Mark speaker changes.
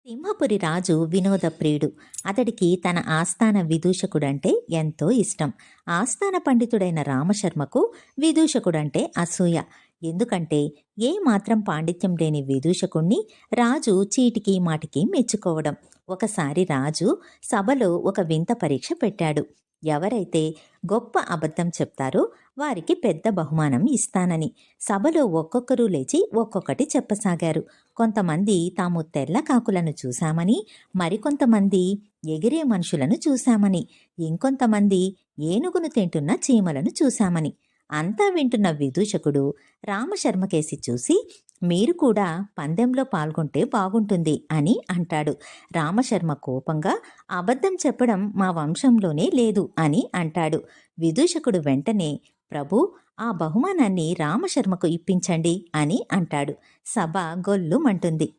Speaker 1: సింహపురి రాజు వినోదప్రియుడు. అతడికి తన ఆస్థాన విదూషకుడంటే ఎంతో ఇష్టం. ఆస్థాన పండితుడైన రామశర్మకు విదూషకుడంటే అసూయ. ఎందుకంటే ఏ మాత్రం పాండిత్యం లేని విదూషకుణ్ణి రాజు చీటికి మాటికి మెచ్చుకోవడం. ఒకసారి రాజు సభలో ఒక వింత పరీక్ష పెట్టాడు. ఎవరైతే గొప్ప అబద్ధం చెప్తారో వారికి పెద్ద బహుమానం ఇస్తానని. సభలో ఒక్కొక్కరు లేచి ఒక్కొక్కటి చెప్పసాగారు. కొంతమంది తాము తెల్ల కాకులను చూశామని, మరికొంతమంది ఎగిరే మనుషులను చూశామని, ఇంకొంతమంది ఏనుగును తింటున్న చీమలను చూశామని. అంతా వింటున్న విదూషకుడు రామశర్మకేసి చూసి, మీరు కూడా పందెంలో పాల్గొంటే బాగుంటుంది అని అంటాడు. రామశర్మ కోపంగా, అబద్ధం చెప్పడం మా వంశంలోనే లేదు అని అంటాడు. విదూషకుడు వెంటనే, ప్రభు, ఆ బహుమానాన్ని రామశర్మకు ఇప్పించండి అని అంటాడు. సభ గొల్లుమంటుంది.